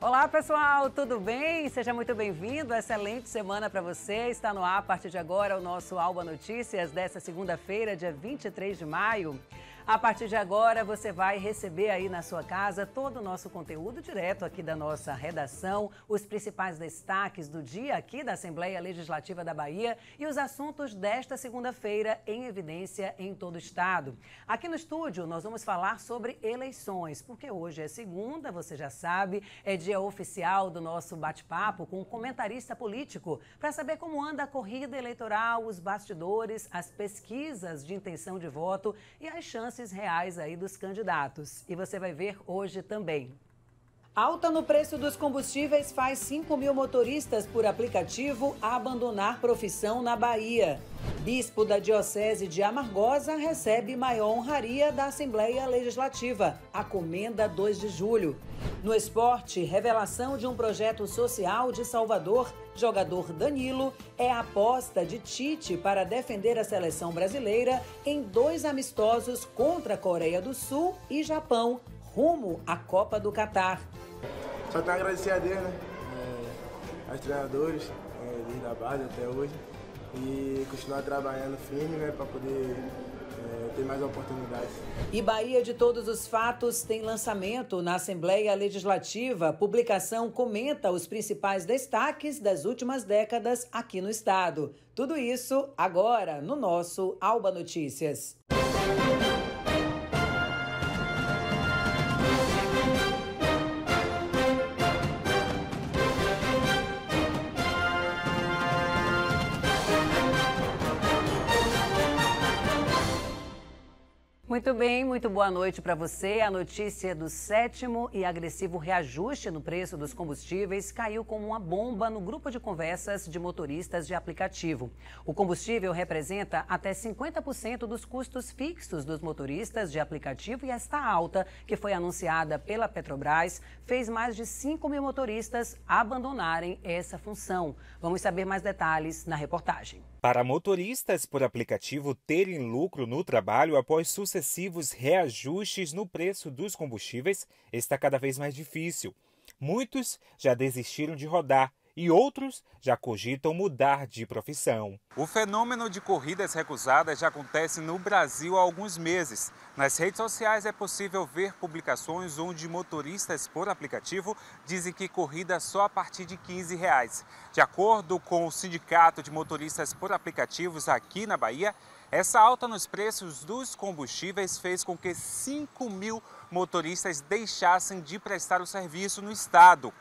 Olá pessoal, tudo bem? Seja muito bem-vindo, excelente semana para você. Está no ar a partir de agora o nosso Alba Notícias dessa segunda-feira, dia 23 de maio. A partir de agora você vai receber aí na sua casa todo o nosso conteúdo direto aqui da nossa redação, os principais destaques do dia aqui da Assembleia Legislativa da Bahia e os assuntos desta segunda-feira em evidência em todo o estado. Aqui no estúdio nós vamos falar sobre eleições, porque hoje é segunda, você já sabe, é dia oficial do nosso bate-papo com um comentarista político para saber como anda a corrida eleitoral, os bastidores, as pesquisas de intenção de voto e as chances reais aí dos candidatos. E você vai ver hoje também. Alta no preço dos combustíveis faz 5 mil motoristas por aplicativo abandonar profissão na Bahia. Bispo da Diocese de Amargosa recebe maior honraria da Assembleia Legislativa, a Comenda 2 de julho. No esporte, revelação de um projeto social de Salvador, jogador Danilo é a aposta de Tite para defender a seleção brasileira em 2 amistosos contra a Coreia do Sul e Japão, rumo à Copa do Catar. Só tenho a agradecer a Deus, né? Aos treinadores, desde a base até hoje, e continuar trabalhando firme, né, para poder ter mais oportunidades. E Bahia de Todos os Fatos tem lançamento na Assembleia Legislativa. Publicação comenta os principais destaques das últimas décadas aqui no estado. Tudo isso agora no nosso Alba Notícias. Muito bem, muito boa noite para você. A notícia do 7º e agressivo reajuste no preço dos combustíveis caiu como uma bomba no grupo de conversas de motoristas de aplicativo. O combustível representa até 50% dos custos fixos dos motoristas de aplicativo e esta alta, que foi anunciada pela Petrobras, fez mais de 5 mil motoristas abandonarem essa função. Vamos saber mais detalhes na reportagem. Para motoristas por aplicativo terem lucro no trabalho após sucessivos reajustes no preço dos combustíveis, está cada vez mais difícil. Muitos já desistiram de rodar e outros já cogitam mudar de profissão. O fenômeno de corridas recusadas já acontece no Brasil há alguns meses. Nas redes sociais é possível ver publicações onde motoristas por aplicativo dizem que corrida só a partir de R$15. De acordo com o Sindicato de Motoristas por Aplicativos aqui na Bahia, essa alta nos preços dos combustíveis fez com que 5 mil motoristas deixassem de prestar o serviço no estado.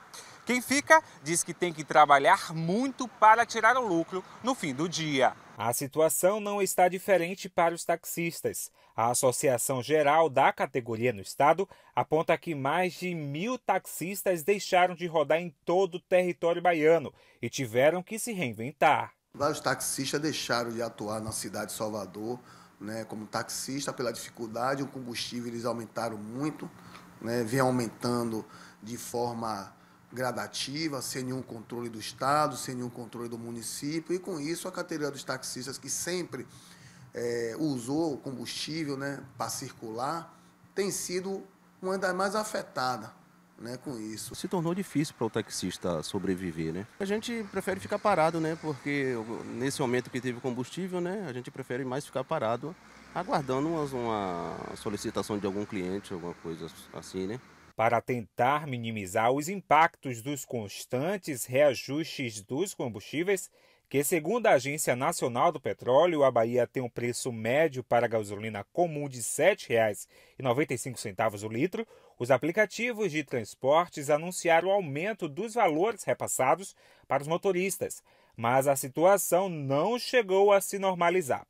Quem fica diz que tem que trabalhar muito para tirar o lucro no fim do dia. A situação não está diferente para os taxistas. A Associação Geral da categoria no estado aponta que mais de 1.000 taxistas deixaram de rodar em todo o território baiano e tiveram que se reinventar. Vários taxistas deixaram de atuar na cidade de Salvador, né, como taxista pela dificuldade. O combustível eles aumentaram muito, né, vem aumentando de forma gradativa, sem nenhum controle do estado, sem nenhum controle do município, e com isso a categoria dos taxistas que sempre usou o combustível, né, para circular, tem sido uma das mais afetadas, né, com isso. Se tornou difícil para o taxista sobreviver, né? A gente prefere ficar parado, né, porque nesse momento que teve combustível, né, a gente prefere mais ficar parado, aguardando uma solicitação de algum cliente, alguma coisa assim, né? Para tentar minimizar os impactos dos constantes reajustes dos combustíveis, que segundo a Agência Nacional do Petróleo, a Bahia tem um preço médio para a gasolina comum de R$ 7,95 o litro, os aplicativos de transportes anunciaram o aumento dos valores repassados para os motoristas, mas a situação não chegou a se normalizar.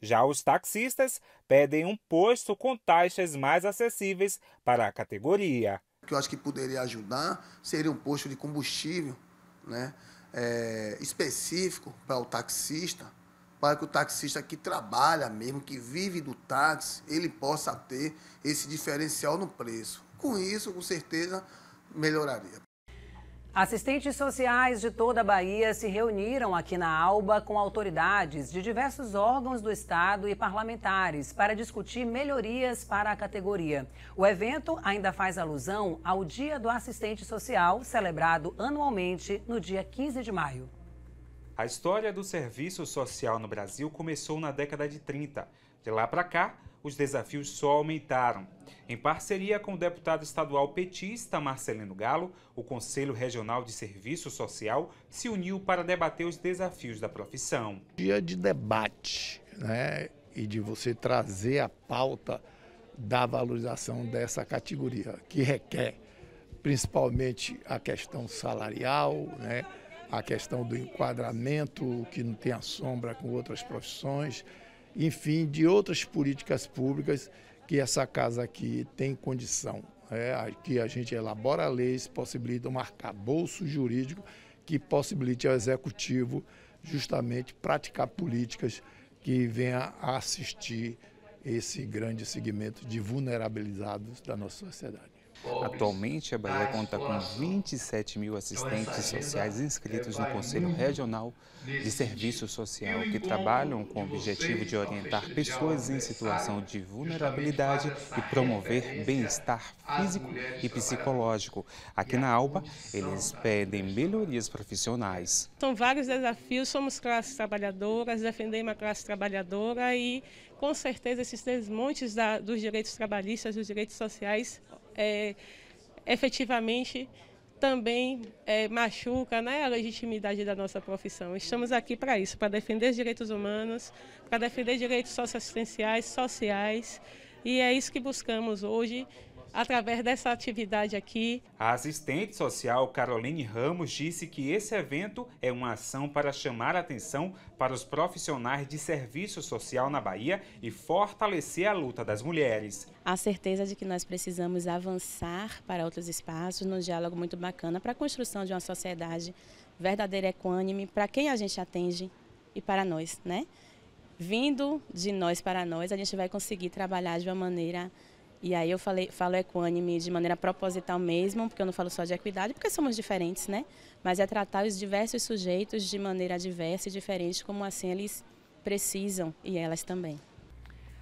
Já os taxistas pedem um posto com taxas mais acessíveis para a categoria. O que eu acho que poderia ajudar seria um posto de combustível, né, específico para o taxista, para que o taxista que trabalha mesmo, que vive do táxi, ele possa ter esse diferencial no preço. Com isso, com certeza, melhoraria. Assistentes sociais de toda a Bahia se reuniram aqui na Alba com autoridades de diversos órgãos do Estado e parlamentares para discutir melhorias para a categoria. O evento ainda faz alusão ao Dia do Assistente Social, celebrado anualmente no dia 15 de maio. A história do serviço social no Brasil começou na década de 30. De lá para cá, os desafios só aumentaram. Em parceria com o deputado estadual petista Marcelino Galo, o Conselho Regional de Serviço Social se uniu para debater os desafios da profissão. Dia de debate, né? E de você trazer a pauta da valorização dessa categoria, que requer principalmente a questão salarial, né? A questão do enquadramento, que não tem a sombra com outras profissões, enfim, de outras políticas públicas que essa casa aqui tem condição. Que a gente elabora leis, possibilita um arcabouço jurídico que possibilite ao Executivo justamente praticar políticas que venham a assistir esse grande segmento de vulnerabilizados da nossa sociedade. Atualmente, a Bahia conta com 27 mil assistentes sociais inscritos no Conselho Regional de Serviço Social, que trabalham com o objetivo de orientar pessoas em situação de vulnerabilidade e promover bem-estar físico e psicológico. Aqui na Alba, eles pedem melhorias profissionais. São vários desafios, somos classe trabalhadoras, defendemos a classe trabalhadora e, com certeza, esses desmontes dos direitos trabalhistas, dos direitos sociais, efetivamente também machuca, né, a legitimidade da nossa profissão. Estamos aqui para isso, para defender os direitos humanos, para defender direitos socioassistenciais, sociais, e é isso que buscamos hoje, através dessa atividade aqui. A assistente social Caroline Ramos disse que esse evento é uma ação para chamar a atenção para os profissionais de serviço social na Bahia e fortalecer a luta das mulheres. A certeza de que nós precisamos avançar para outros espaços, num diálogo muito bacana para a construção de uma sociedade verdadeira e equânime para quem a gente atende e para nós, né? Vindo de nós para nós, a gente vai conseguir trabalhar de uma maneira. E aí eu falo equânime de maneira proposital mesmo, porque eu não falo só de equidade, porque somos diferentes, né? Mas é tratar os diversos sujeitos de maneira diversa e diferente, como assim eles precisam, e elas também.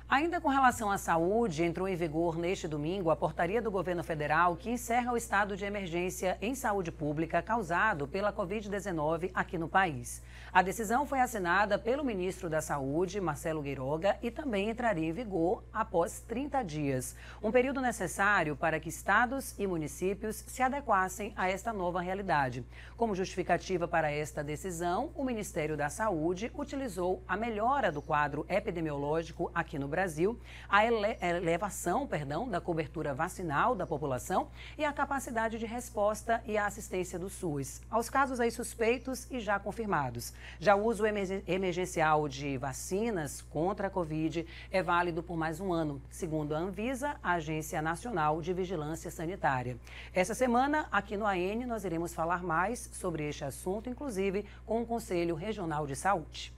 Ainda com relação à saúde, entrou em vigor neste domingo a portaria do governo federal que encerra o estado de emergência em saúde pública causado pela Covid-19 aqui no país. A decisão foi assinada pelo ministro da Saúde, Marcelo Queiroga, e também entraria em vigor após 30 dias. Um período necessário para que estados e municípios se adequassem a esta nova realidade. Como justificativa para esta decisão, o Ministério da Saúde utilizou a melhora do quadro epidemiológico aqui no Brasil, a elevação, da cobertura vacinal da população e a capacidade de resposta e a assistência do SUS aos casos aí suspeitos e já confirmados. Já o uso emergencial de vacinas contra a Covid é válido por mais um ano, segundo a Anvisa, a Agência Nacional de Vigilância Sanitária. Essa semana, aqui no AN, nós iremos falar mais sobre este assunto, inclusive com o Conselho Regional de Saúde.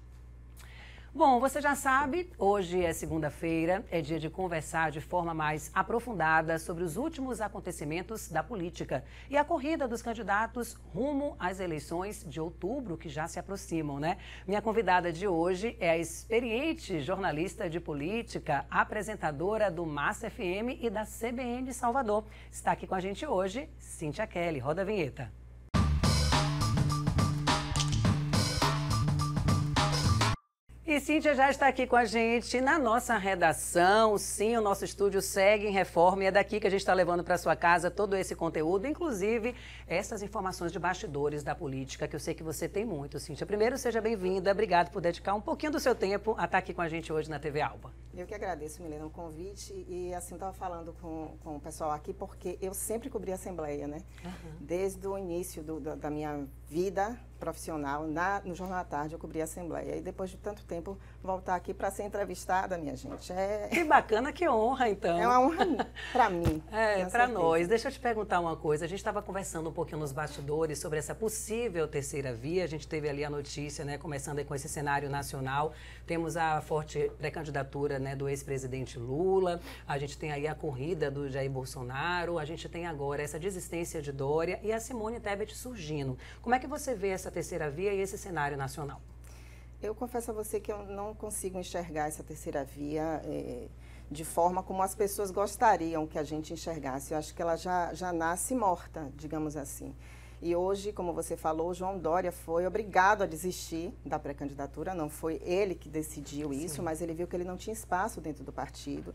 Bom, você já sabe, hoje é segunda-feira, é dia de conversar de forma mais aprofundada sobre os últimos acontecimentos da política e a corrida dos candidatos rumo às eleições de outubro, que já se aproximam, né? Minha convidada de hoje é a experiente jornalista de política, apresentadora do Massa FM e da CBN Salvador. Está aqui com a gente hoje, Cíntia Kelly. Roda a vinheta. E Cíntia já está aqui com a gente na nossa redação. Sim, o nosso estúdio segue em reforma e é daqui que a gente está levando para sua casa todo esse conteúdo, inclusive essas informações de bastidores da política, que eu sei que você tem muito, Cíntia. Primeiro, seja bem-vinda. Obrigada por dedicar um pouquinho do seu tempo a estar aqui com a gente hoje na TV Alba. Eu que agradeço, Milena, o convite. E assim, estava falando com o pessoal aqui, porque eu sempre cobri a Assembleia, né? Desde o início da minha vida profissional no Jornal da Tarde, eu cobri a Assembleia. E depois de tanto tempo, voltar aqui para ser entrevistada, minha gente. Que bacana, que honra, então. É uma honra para mim. Para nós. Deixa eu te perguntar uma coisa. A gente estava conversando um pouquinho nos bastidores sobre essa possível terceira via. A gente teve ali a notícia, né, começando aí com esse cenário nacional. Temos a forte pré-candidatura, né, do ex-presidente Lula. A gente tem aí a corrida do Jair Bolsonaro. A gente tem agora essa desistência de Dória e a Simone Tebet surgindo. Como é que você vê essa terceira via e esse cenário nacional? Eu confesso a você que eu não consigo enxergar essa terceira via de forma como as pessoas gostariam que a gente enxergasse. Eu acho que ela já nasce morta, digamos assim. E hoje, como você falou, João Dória foi obrigado a desistir da pré-candidatura. Não foi ele que decidiu isso, mas ele viu que ele não tinha espaço dentro do partido.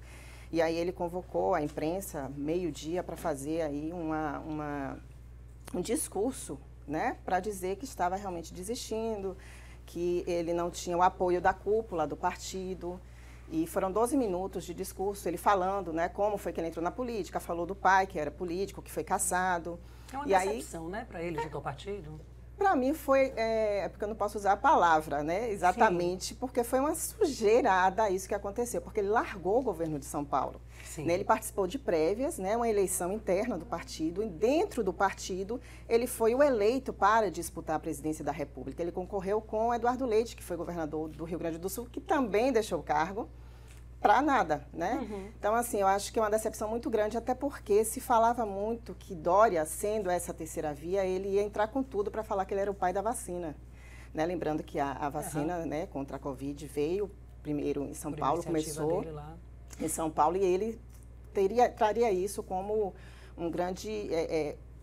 E aí ele convocou a imprensa, meio-dia, para fazer aí um discurso, né, para dizer que estava realmente desistindo, que ele não tinha o apoio da cúpula do partido. E foram 12 minutos de discurso, ele falando, né, como foi que ele entrou na política, falou do pai, que era político, que foi caçado. É uma decepção, né, para ele, de tal partido? Para mim foi, porque eu não posso usar a palavra, né, exatamente, porque foi uma sujeirada isso que aconteceu, porque ele largou o governo de São Paulo. Né, ele participou de prévias, né, uma eleição interna do partido, e dentro do partido ele foi o eleito para disputar a presidência da República. Ele concorreu com Eduardo Leite, que foi governador do Rio Grande do Sul, que também deixou o cargo para nada, né? Então, assim, eu acho que é uma decepção muito grande, até porque se falava muito que Dória, sendo essa terceira via, ele ia entrar com tudo para falar que ele era o pai da vacina. Né? Lembrando que a vacina, né, contra a Covid veio primeiro em São Paulo, começou em São Paulo, e ele traria isso como um grande...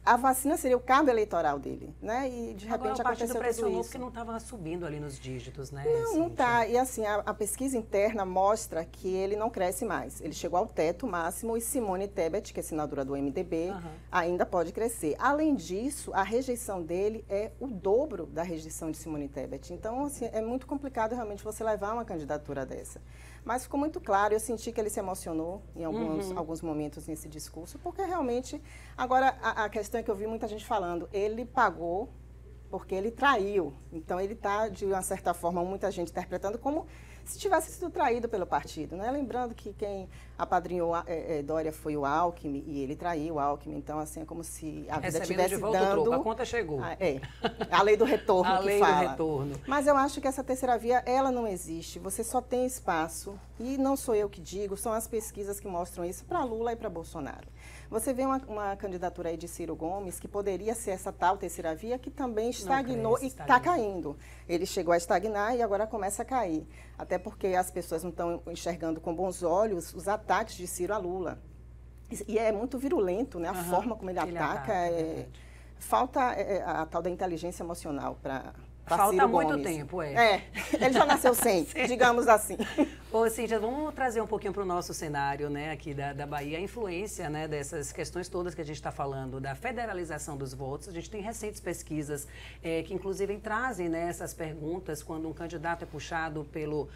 a vacina seria o cabo eleitoral dele, né? E de repente aconteceu tudo isso. Porque não estava subindo ali nos dígitos, né? Não está. E assim, a pesquisa interna mostra que ele não cresce mais. Ele chegou ao teto máximo e Simone Tebet, que é senadora do MDB, ainda pode crescer. Além disso, a rejeição dele é o dobro da rejeição de Simone Tebet. Então, assim, é muito complicado realmente você levar uma candidatura dessa. Mas ficou muito claro, eu senti que ele se emocionou em alguns momentos nesse discurso, porque realmente, agora a questão é que eu vi muita gente falando, ele pagou porque ele traiu. Então ele está, de uma certa forma, muita gente interpretando como se tivesse sido traído pelo partido, né? Lembrando que quem apadrinhou Dória foi o Alckmin e ele traiu o Alckmin. Então, assim, é como se a vida estivesse dando... a conta chegou. A lei do retorno a lei fala. Do retorno. Mas eu acho que essa terceira via, ela não existe. Você só tem espaço, e não sou eu que digo, são as pesquisas que mostram isso para Lula e para Bolsonaro. Você vê uma candidatura aí de Ciro Gomes, que poderia ser essa tal terceira via, que também estagnou e está caindo. Ele chegou a estagnar e agora começa a cair. Até porque as pessoas não estão enxergando com bons olhos os ataques de Ciro a Lula. E é muito virulento, né? A forma como ele ataca. Falta a tal da inteligência emocional para Falta muito tempo, ele já nasceu sem, digamos assim. Ô, Cíntia, vamos trazer um pouquinho para o nosso cenário, né, aqui da Bahia, a influência, né, dessas questões todas que a gente está falando, da federalização dos votos. A gente tem recentes pesquisas que, inclusive, trazem, né, essas perguntas quando um candidato é puxado pelo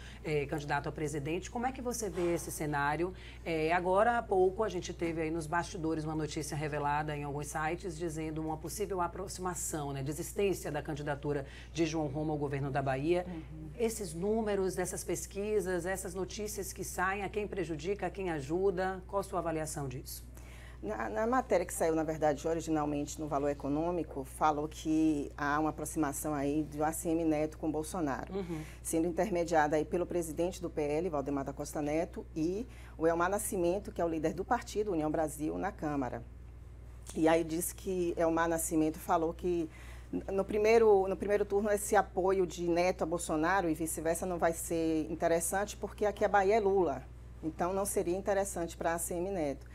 candidato a presidente. Como é que você vê esse cenário? Agora há pouco, a gente teve aí nos bastidores uma notícia revelada em alguns sites dizendo uma possível aproximação, né, desistência da candidatura de João Roma ao governo da Bahia. Esses números dessas pesquisas, essas notícias que saem, a quem prejudica, a quem ajuda? Qual a sua avaliação disso? Na matéria que saiu, na verdade, originalmente no Valor Econômico, falou que há uma aproximação aí do ACM Neto com Bolsonaro, sendo intermediada aí pelo presidente do PL, Valdemar da Costa Neto, e o Elmar Nascimento, que é o líder do partido União Brasil, na Câmara. E aí diz que Elmar Nascimento falou que no primeiro turno, esse apoio de Neto a Bolsonaro e vice-versa não vai ser interessante, porque aqui a Bahia é Lula. Então, não seria interessante para a ACM Neto.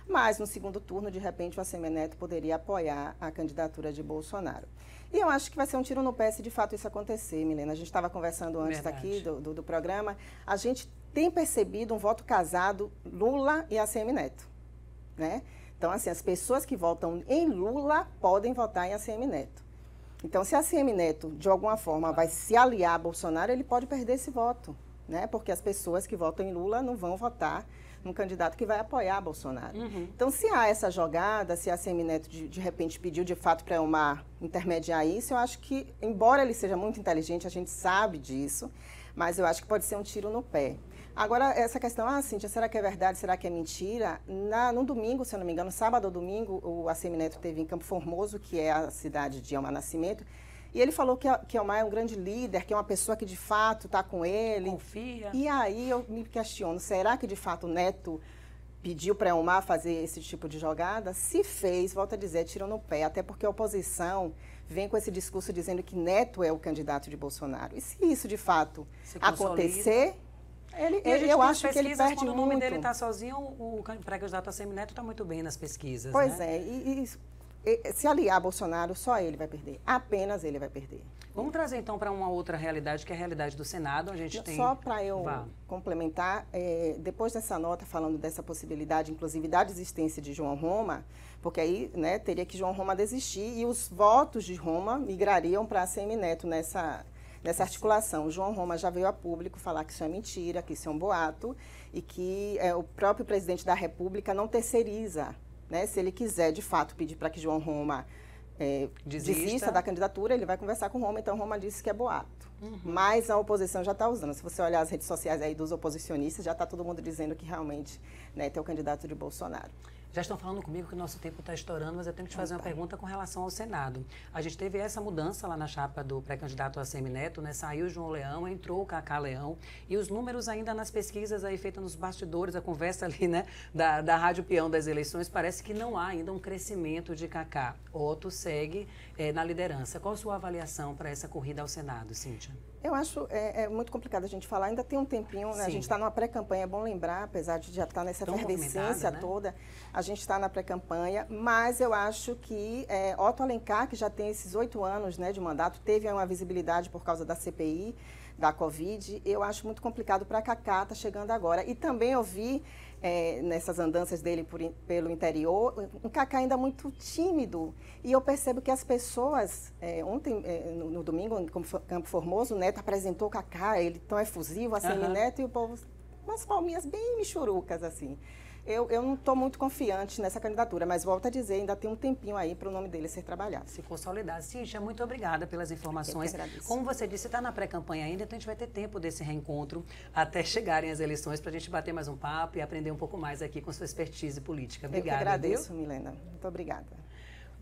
Mas, no segundo turno, de repente, o ACM Neto poderia apoiar a candidatura de Bolsonaro. E eu acho que vai ser um tiro no pé se de fato isso acontecer, Milena. A gente estava conversando antes aqui do programa. A gente tem percebido um voto casado Lula e ACM Neto, né? Então, assim, as pessoas que votam em Lula podem votar em ACM Neto. Então, se a ACM Neto, de alguma forma, vai se aliar a Bolsonaro, ele pode perder esse voto, né? Porque as pessoas que votam em Lula não vão votar num candidato que vai apoiar Bolsonaro. Então, se há essa jogada, se a Semineto de repente pediu de fato para Elmar intermediar isso, eu acho que, embora ele seja muito inteligente, a gente sabe disso, mas eu acho que pode ser um tiro no pé. Agora, essa questão, Cíntia, será que é verdade, será que é mentira? No domingo, se eu não me engano, sábado ou domingo, o ACM Neto teve em Campo Formoso, que é a cidade de Elmar Nascimento, e ele falou que Elmar é um grande líder, que é uma pessoa que de fato está com ele. Confia. E aí eu me questiono, será que de fato o Neto pediu para Elmar fazer esse tipo de jogada? Se fez, volto a dizer, tirou no pé, até porque a oposição vem com esse discurso dizendo que Neto é o candidato de Bolsonaro. E se isso de fato acontecer, eu acho que ele perde quando muito. O nome dele está sozinho, o pré-candidato ACM Neto está muito bem nas pesquisas. Pois né? E se aliar a Bolsonaro, só ele vai perder. Apenas ele vai perder. Vamos trazer então para uma outra realidade, que é a realidade do Senado. A gente tem... Só para eu complementar, depois dessa nota falando dessa possibilidade, inclusive da desistência de João Roma, porque aí teria que João Roma desistir e os votos de Roma migrariam para a ACM Neto nessa articulação. João Roma já veio a público falar que isso é mentira, que isso é um boato e que o próprio presidente da República não terceiriza. Se ele quiser, de fato, pedir para que João Roma desista da candidatura, ele vai conversar com Roma, então Roma disse que é boato. Mas a oposição já está usando. Se você olhar as redes sociais aí dos oposicionistas, já está todo mundo dizendo que realmente Neto é o candidato de Bolsonaro. Já estão falando comigo que o nosso tempo está estourando, mas eu tenho que te fazer uma pergunta com relação ao Senado. A gente teve essa mudança lá na chapa do pré-candidato ACM Neto, Saiu João Leão, entrou o Cacá Leão, e os números ainda nas pesquisas aí feitas nos bastidores, a conversa ali, da Rádio Peão das eleições, parece que não há ainda um crescimento de Cacá. Otto segue na liderança. Qual a sua avaliação para essa corrida ao Senado, Cíntia? Eu acho muito complicado a gente falar, ainda tem um tempinho, né? A gente está numa pré-campanha, é bom lembrar, apesar de já estar nessa efervescência toda, a gente está na pré-campanha, mas eu acho que Otto Alencar, que já tem esses 8 anos de mandato, teve uma visibilidade por causa da CPI, da Covid, eu acho muito complicado para Cacá, está chegando agora. E também eu vi nessas andanças dele pelo interior, um Cacá ainda muito tímido. E eu percebo que as pessoas, ontem, no domingo, em Campo Formoso, o Neto apresentou o Cacá, ele tão efusivo, ACM Neto, e o povo, umas palminhas bem michurucas, assim. Eu não estou muito confiante nessa candidatura, mas volto a dizer, ainda tem um tempinho aí para o nome dele ser trabalhado. Se consolidar. Cíntia, muito obrigada pelas informações. Como você disse, está na pré-campanha ainda, então a gente vai ter tempo desse reencontro até chegarem as eleições para a gente bater mais um papo e aprender um pouco mais aqui com sua expertise política. Obrigada. Eu que agradeço, Milena. Muito obrigada.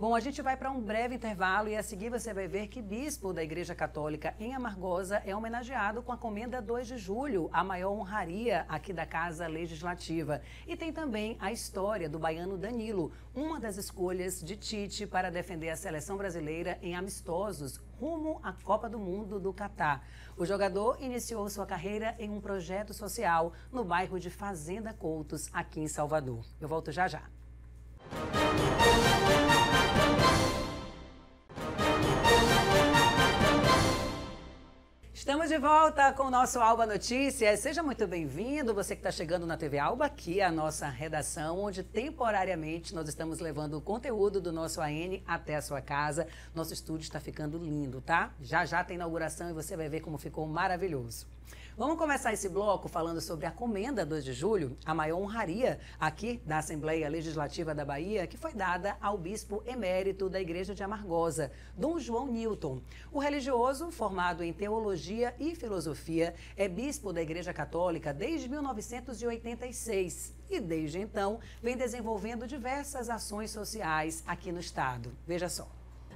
Bom, a gente vai para um breve intervalo e a seguir você vai ver que bispo da Igreja Católica em Amargosa é homenageado com a Comenda 2 de Julho, a maior honraria aqui da Casa Legislativa. E tem também a história do baiano Danilo, uma das escolhas de Tite para defender a seleção brasileira em amistosos rumo à Copa do Mundo do Catar. O jogador iniciou sua carreira em um projeto social no bairro de Fazenda Coutos, aqui em Salvador. Eu volto já já. Estamos de volta com o nosso Alba Notícias. Seja muito bem-vindo, você que está chegando na TV Alba, aqui é a nossa redação, onde temporariamente nós estamos levando o conteúdo do nosso AN até a sua casa. Nosso estúdio está ficando lindo, tá? Já já tem inauguração e você vai ver como ficou maravilhoso. Vamos começar esse bloco falando sobre a Comenda 2 de Julho, a maior honraria aqui da Assembleia Legislativa da Bahia, que foi dada ao bispo emérito da Igreja de Amargosa, Dom João Newton. O religioso, formado em teologia e filosofia, é bispo da Igreja Católica desde 1986 e, desde então, vem desenvolvendo diversas ações sociais aqui no estado. Veja só.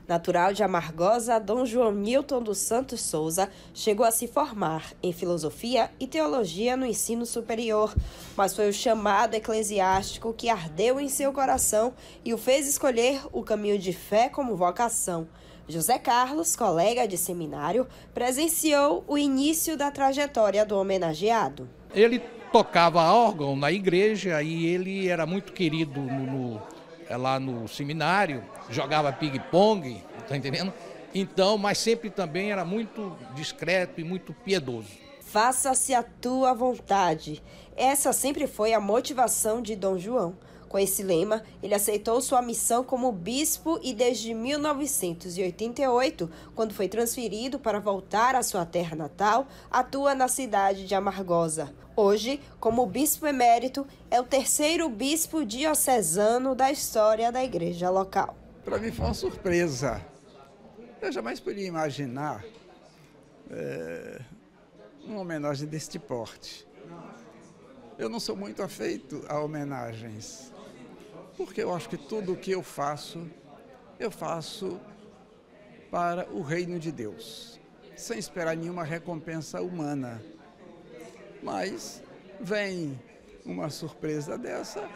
Natural de Amargosa, Dom João Newton dos Santos Souza chegou a se formar em filosofia e teologia no ensino superior, mas foi o chamado eclesiástico que ardeu em seu coração e o fez escolher o caminho de fé como vocação. José Carlos, colega de seminário, presenciou o início da trajetória do homenageado. Ele tocava órgão na igreja e ele era muito querido lá no seminário, jogava ping-pong, tá entendendo? Então, mas sempre também era muito discreto e muito piedoso. Faça-se a tua vontade. Essa sempre foi a motivação de Dom João. Com esse lema, ele aceitou sua missão como bispo e desde 1988, quando foi transferido para voltar à sua terra natal, atua na cidade de Amargosa. Hoje, como bispo emérito, é o terceiro bispo diocesano da história da igreja local. Para mim foi uma surpresa. Eu jamais poderia imaginar uma homenagem deste porte. Eu não sou muito afeito a homenagens, porque eu acho que tudo o que eu faço para o reino de Deus, sem esperar nenhuma recompensa humana. Mas vem uma surpresa dessa,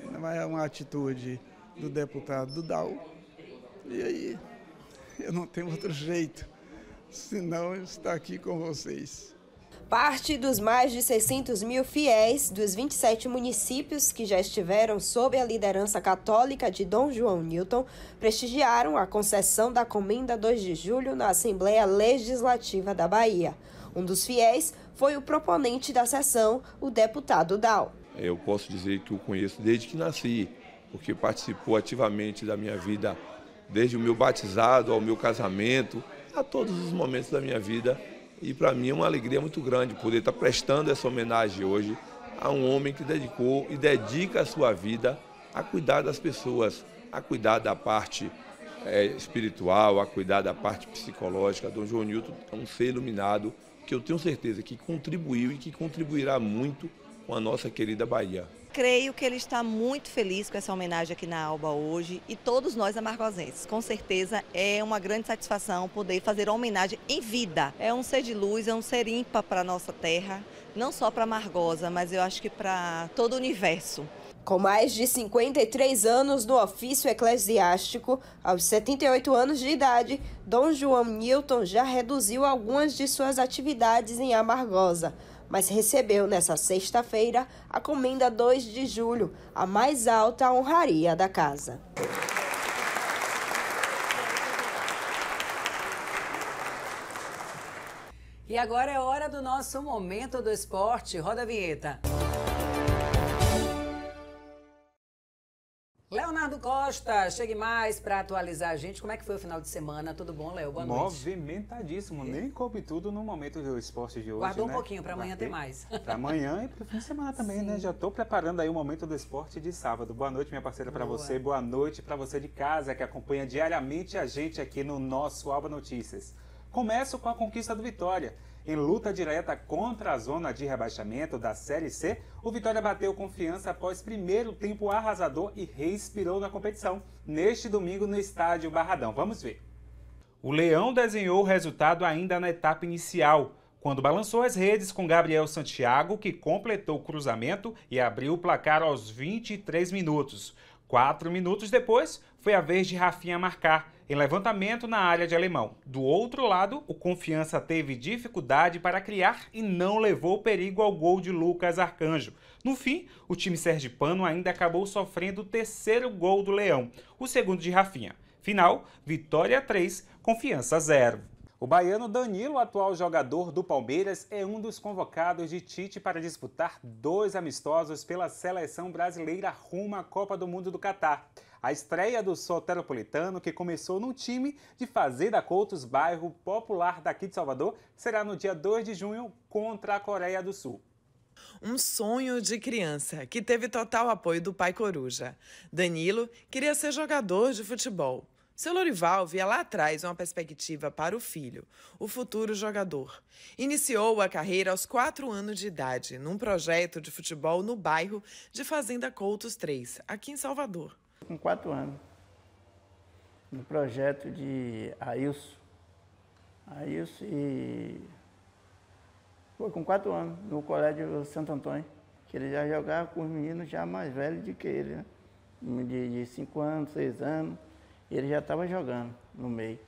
não é uma atitude do deputado Dal, e aí eu não tenho outro jeito, senão estar aqui com vocês. Parte dos mais de 600 mil fiéis dos 27 municípios que já estiveram sob a liderança católica de Dom João Newton prestigiaram a concessão da Comenda 2 de Julho na Assembleia Legislativa da Bahia. Um dos fiéis foi o proponente da sessão, o deputado Dal. Eu posso dizer que o conheço desde que nasci, porque participou ativamente da minha vida, desde o meu batizado ao meu casamento, a todos os momentos da minha vida. E para mim é uma alegria muito grande poder estar prestando essa homenagem hoje a um homem que dedicou e dedica a sua vida a cuidar das pessoas, a cuidar da parte espiritual, a cuidar da parte psicológica. Dom João Newton é um ser iluminado que eu tenho certeza que contribuiu e que contribuirá muito com a nossa querida Bahia. Creio que ele está muito feliz com essa homenagem aqui na Alba hoje e todos nós amargosenses. Com certeza é uma grande satisfação poder fazer uma homenagem em vida. É um ser de luz, é um ser ímpar para a nossa terra, não só para Amargosa, mas eu acho que para todo o universo. Com mais de 53 anos no ofício eclesiástico, aos 78 anos de idade, Dom João Newton já reduziu algumas de suas atividades em Amargosa, mas recebeu nessa sexta-feira a Comenda 2 de Julho, a mais alta honraria da casa. E agora é hora do nosso Momento do Esporte. Roda a vinheta. Leonardo Costa, chegue mais para atualizar a gente. Como é que foi o final de semana? Tudo bom, Léo? Boa noite. Movimentadíssimo. Nem coube tudo no Momento do Esporte de hoje, Guardou um pouquinho para amanhã ter mais. Para amanhã e para o fim de semana também, sim, né? Já estou preparando aí o Momento do Esporte de sábado. Boa noite, minha parceira, para você. Boa noite para você de casa que acompanha diariamente a gente aqui no nosso Alba Notícias. Começo com a conquista do Vitória. Em luta direta contra a zona de rebaixamento da Série C, o Vitória bateu Confiança após primeiro tempo arrasador e respirou na competição, neste domingo no estádio Barradão. Vamos ver. O Leão desenhou o resultado ainda na etapa inicial, quando balançou as redes com Gabriel Santiago, que completou o cruzamento e abriu o placar aos 23 minutos. 4 minutos depois, foi a vez de Rafinha marcar, em levantamento na área de Alemão. Do outro lado, o Confiança teve dificuldade para criar e não levou perigo ao gol de Lucas Arcanjo. No fim, o time sergipano ainda acabou sofrendo o terceiro gol do Leão, o segundo de Rafinha. Final, Vitória 3, Confiança 0. O baiano Danilo, atual jogador do Palmeiras, é um dos convocados de Tite para disputar 2 amistosos pela seleção brasileira rumo à Copa do Mundo do Catar. A estreia do soteropolitano, que começou no time de Fazenda Coutos, bairro popular daqui de Salvador, será no dia 2 de junho contra a Coreia do Sul. Um sonho de criança que teve total apoio do pai coruja. Danilo queria ser jogador de futebol. Seu Lorival via lá atrás uma perspectiva para o filho, o futuro jogador. Iniciou a carreira aos 4 anos de idade, num projeto de futebol no bairro de Fazenda Coutos 3, aqui em Salvador. Com 4 anos, no projeto de Ailson e foi com 4 anos, no Colégio Santo Antônio, que ele já jogava com os meninos já mais velhos do que ele, né? De 5 anos, 6 anos, ele já estava jogando no meio.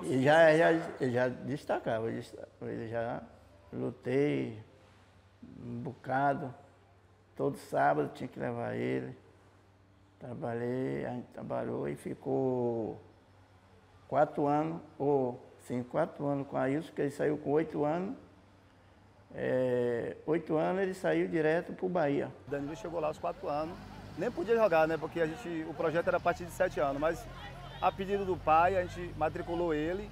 Ele já destacava, ele já lutei um bocado, todo sábado tinha que levar ele. Trabalhei, a gente trabalhou e ficou 4 anos, 4 anos com a Ailson, que ele saiu com 8 anos. 8 anos ele saiu direto para o Bahia. O Danilo chegou lá aos 4 anos, nem podia jogar, né? Porque o projeto era a partir de 7 anos, mas a pedido do pai a gente matriculou ele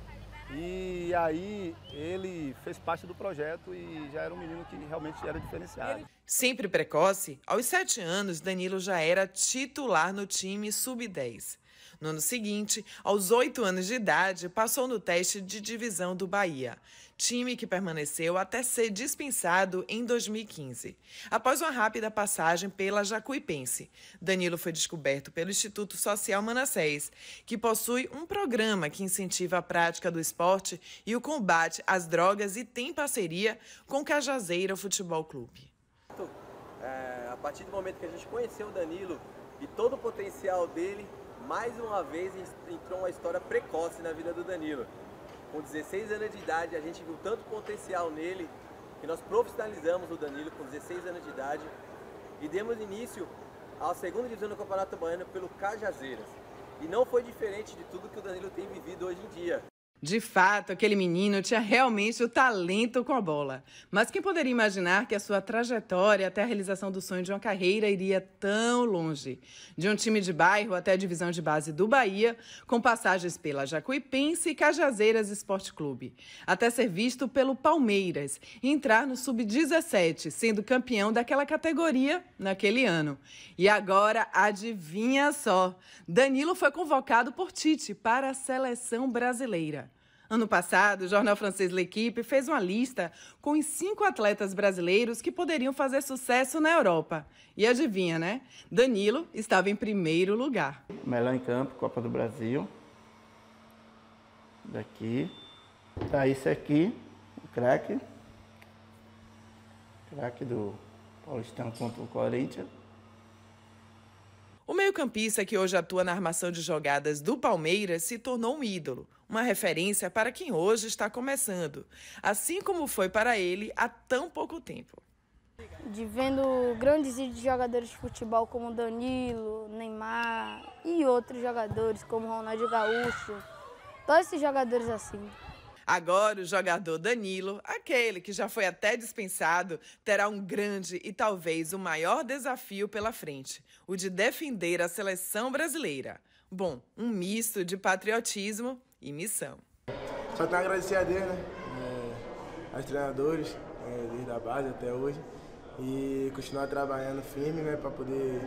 e aí ele fez parte do projeto e já era um menino que realmente era diferenciado. Sempre precoce, aos 7 anos Danilo já era titular no time sub-10. No ano seguinte, aos 8 anos de idade, passou no teste de divisão do Bahia, time que permaneceu até ser dispensado em 2015. Após uma rápida passagem pela Jacuipense, Danilo foi descoberto pelo Instituto Social Manassés, que possui um programa que incentiva a prática do esporte e o combate às drogas e tem parceria com o Cajazeira Futebol Clube. A partir do momento que a gente conheceu o Danilo e todo o potencial dele, mais uma vez entrou uma história precoce na vida do Danilo. Com 16 anos de idade, a gente viu tanto potencial nele que nós profissionalizamos o Danilo com 16 anos de idade e demos início à segunda divisão do Campeonato Baiano pelo Cajazeiras. E não foi diferente de tudo que o Danilo tem vivido hoje em dia. De fato, aquele menino tinha realmente o talento com a bola. Mas quem poderia imaginar que a sua trajetória até a realização do sonho de uma carreira iria tão longe? De um time de bairro até a divisão de base do Bahia, com passagens pela Jacuipense e Cajazeiras Esporte Clube. Até ser visto pelo Palmeiras e entrar no Sub-17, sendo campeão daquela categoria naquele ano. E agora, adivinha só, Danilo foi convocado por Tite para a seleção brasileira. Ano passado, o jornal francês L'Équipe fez uma lista com os 5 atletas brasileiros que poderiam fazer sucesso na Europa. E adivinha, né? Danilo estava em primeiro lugar. Melhor em campo, Copa do Brasil. Daqui. Tá esse aqui, o craque. Craque do Paulistão contra o Corinthians. O meio-campista que hoje atua na armação de jogadas do Palmeiras se tornou um ídolo, uma referência para quem hoje está começando, assim como foi para ele há tão pouco tempo. De vendo grandes jogadores de futebol como Danilo, Neymar e outros jogadores como Ronaldinho Gaúcho, todos esses jogadores assim. Agora o jogador Danilo, aquele que já foi até dispensado, terá um grande e talvez o maior desafio pela frente, o de defender a seleção brasileira. Bom, um misto de patriotismo e missão. Só tenho a agradecer a Deus, né? Aos treinadores, desde a base até hoje, e continuar trabalhando firme, né, para poder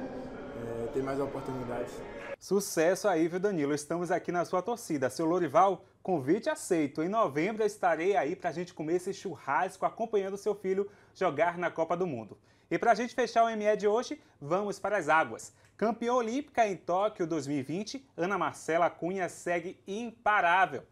ter mais oportunidades. Sucesso aí, viu, Danilo? Estamos aqui na sua torcida. Seu Lorival, convite aceito. Em novembro eu estarei aí para a gente comer esse churrasco acompanhando seu filho jogar na Copa do Mundo. E para a gente fechar o ME de hoje, vamos para as águas. Campeã olímpica em Tóquio 2020, Ana Marcela Cunha segue imparável.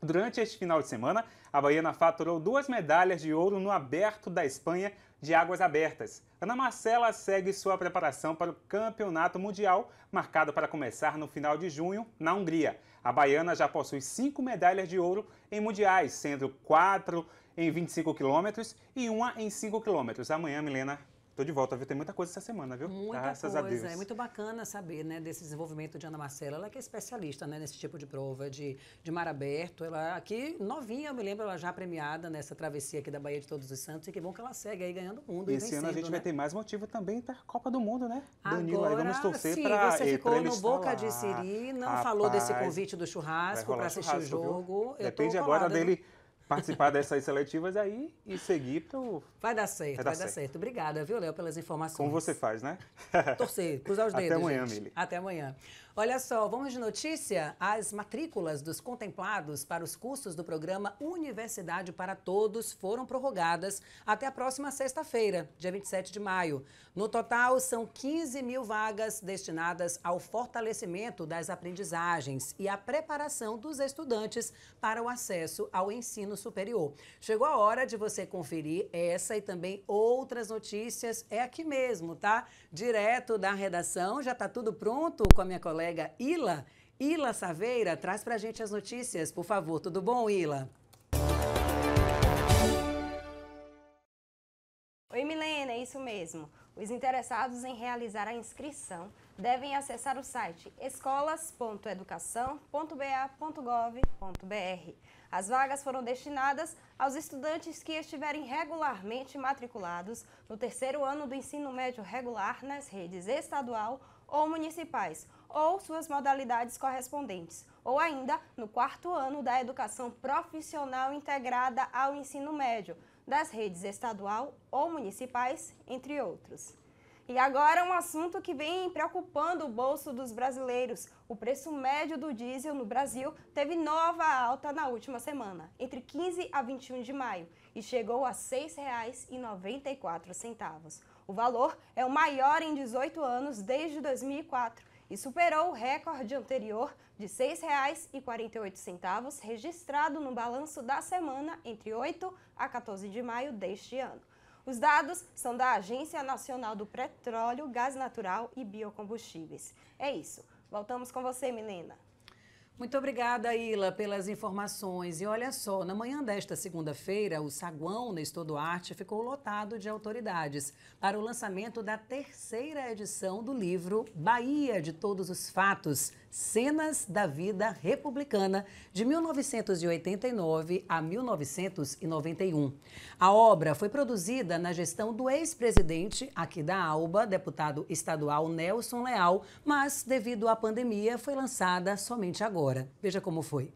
Durante este final de semana, a baiana faturou 2 medalhas de ouro no Aberto da Espanha de águas abertas. Ana Marcela segue sua preparação para o Campeonato Mundial, marcado para começar no final de junho, na Hungria. A baiana já possui 5 medalhas de ouro em mundiais, sendo 4 em 25 quilômetros e 1 em 5 quilômetros. Amanhã, Milena, tô de volta, viu? Tem muita coisa essa semana, viu? Graças a Deus. É muito bacana saber, né, desse desenvolvimento de Ana Marcela. Ela que é especialista, né, nesse tipo de prova de mar aberto. Ela aqui, novinha, eu me lembro, ela já premiada nessa travessia aqui da Baía de Todos os Santos. E que bom que ela segue aí ganhando o mundo e esse ano a gente vai ter mais motivo também para a Copa do Mundo, né? Agora, Danilo, aí vamos torcer para você ficou ele no Boca de Siri, não falou desse convite do churrasco para assistir o jogo. Depende agora dele participar dessas seletivas aí e seguir para o... Vai dar certo, vai dar certo. Obrigada, viu, Léo, pelas informações. Como você faz, né? Torcer, cruzar os dedos, Até amanhã, gente. Mili. Até amanhã. Olha só, vamos de notícia. As matrículas dos contemplados para os cursos do programa Universidade para Todos foram prorrogadas até a próxima sexta-feira, dia 27 de maio. No total, são 15 mil vagas destinadas ao fortalecimento das aprendizagens e à preparação dos estudantes para o acesso ao ensino superior. Chegou a hora de você conferir essa e também outras notícias. É aqui mesmo, tá? Direto da redação. Já está tudo pronto com a minha colega Ila. Ila Saveira, traz pra gente as notícias, por favor. Tudo bom, Ila? Oi, Milena, é isso mesmo. Os interessados em realizar a inscrição devem acessar o site escolas.educação.ba.gov.br. As vagas foram destinadas aos estudantes que estiverem regularmente matriculados no terceiro ano do ensino médio regular nas redes estadual ou municipais, ou suas modalidades correspondentes, ou ainda no quarto ano da educação profissional integrada ao ensino médio, das redes estadual ou municipais, entre outros. E agora um assunto que vem preocupando o bolso dos brasileiros. O preço médio do diesel no Brasil teve nova alta na última semana, entre 15 a 21 de maio, e chegou a R$ 6,94. O valor é o maior em 18 anos desde 2004 e superou o recorde anterior de R$ 6,48 registrado no balanço da semana entre 8 a 14 de maio deste ano. Os dados são da Agência Nacional do Petróleo, Gás Natural e Biocombustíveis. É isso. Voltamos com você, Milena. Muito obrigada, Ila, pelas informações. E olha só, na manhã desta segunda-feira, o saguão Nestor Duarte ficou lotado de autoridades para o lançamento da terceira edição do livro Bahia de Todos os Fatos, Cenas da Vida Republicana, de 1989 a 1991. A obra foi produzida na gestão do ex-presidente aqui da ALBA, deputado estadual Nelson Leal, mas, devido à pandemia, foi lançada somente agora. Veja como foi.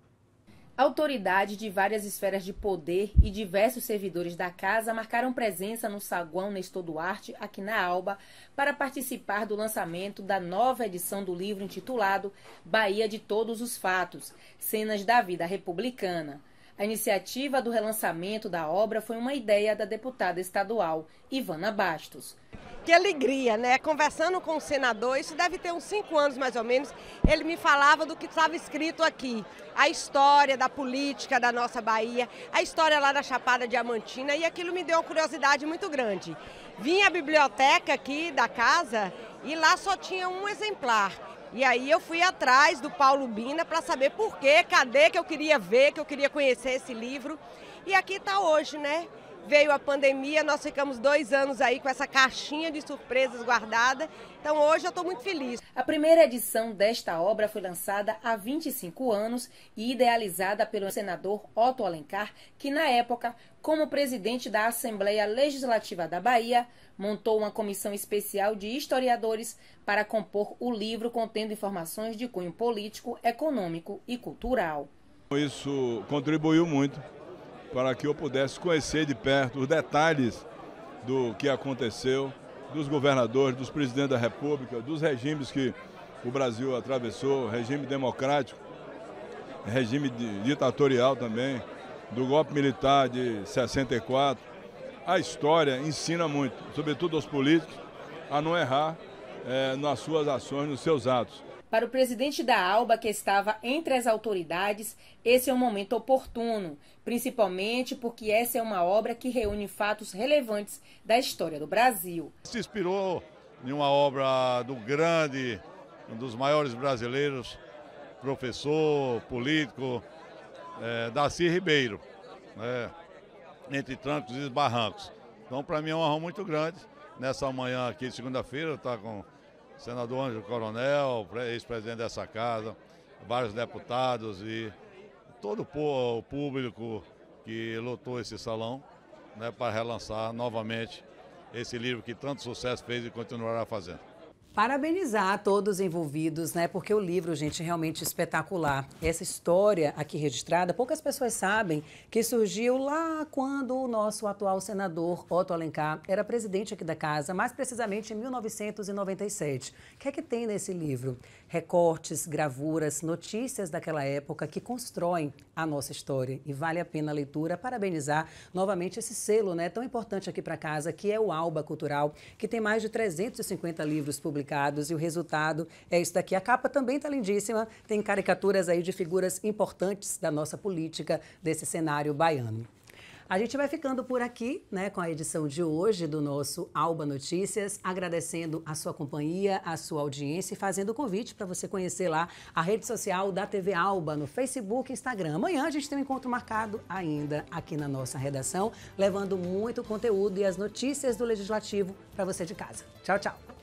Autoridades de várias esferas de poder e diversos servidores da casa marcaram presença no saguão Nestor Duarte, aqui na ALBA, para participar do lançamento da nova edição do livro intitulado Bahia de Todos os Fatos, Cenas da Vida Republicana. A iniciativa do relançamento da obra foi uma ideia da deputada estadual Ivana Bastos. Que alegria, né? Conversando com o senador, isso deve ter uns 5 anos mais ou menos, ele me falava do que estava escrito aqui. A história da política da nossa Bahia, a história lá da Chapada Diamantina, e aquilo me deu uma curiosidade muito grande. Vim à biblioteca aqui da casa e lá só tinha um exemplar. E aí eu fui atrás do Paulo Bina para saber por quê, cadê, que eu queria ver, que eu queria conhecer esse livro. E aqui está hoje, né? Veio a pandemia, nós ficamos 2 anos aí com essa caixinha de surpresas guardada. Então hoje eu estou muito feliz. A primeira edição desta obra foi lançada há 25 anos e idealizada pelo senador Otto Alencar, que na época, como presidente da Assembleia Legislativa da Bahia, montou uma comissão especial de historiadores para compor o livro contendo informações de cunho político, econômico e cultural. Isso contribuiu muito para que eu pudesse conhecer de perto os detalhes do que aconteceu, dos governadores, dos presidentes da República, dos regimes que o Brasil atravessou, regime democrático, regime ditatorial também, do golpe militar de 64. A história ensina muito, sobretudo aos políticos, a não errar nas suas ações, nos seus atos. Para o presidente da ALBA, que estava entre as autoridades, esse é um momento oportuno, principalmente porque essa é uma obra que reúne fatos relevantes da história do Brasil. Se inspirou em uma obra do grande, um dos maiores brasileiros, professor, político, Darcy Ribeiro, né, Entre Trancos e Barrancos. Então, para mim é uma honra muito grande, nessa manhã aqui de segunda-feira, estar com o senador Ângelo Coronel, ex-presidente dessa casa, vários deputados e todo o público que lotou esse salão, né, para relançar novamente esse livro que tanto sucesso fez e continuará fazendo. Parabenizar todos os envolvidos, né? Porque o livro, gente, é realmente espetacular. Essa história aqui registrada, poucas pessoas sabem que surgiu lá quando o nosso atual senador Otto Alencar era presidente aqui da casa, mais precisamente em 1997. O que é que tem nesse livro? Recortes, gravuras, notícias daquela época que constroem a nossa história. E vale a pena a leitura. Parabenizar novamente esse selo, né, tão importante aqui para casa, que é o ALBA Cultural, que tem mais de 350 livros publicados. E o resultado é isso daqui. A capa também está lindíssima, tem caricaturas aí de figuras importantes da nossa política, desse cenário baiano. A gente vai ficando por aqui, né, com a edição de hoje do nosso ALBA Notícias, agradecendo a sua companhia, a sua audiência e fazendo o convite para você conhecer lá a rede social da TV ALBA no Facebook e Instagram. Amanhã a gente tem um encontro marcado ainda aqui na nossa redação, levando muito conteúdo e as notícias do Legislativo para você de casa. Tchau, tchau.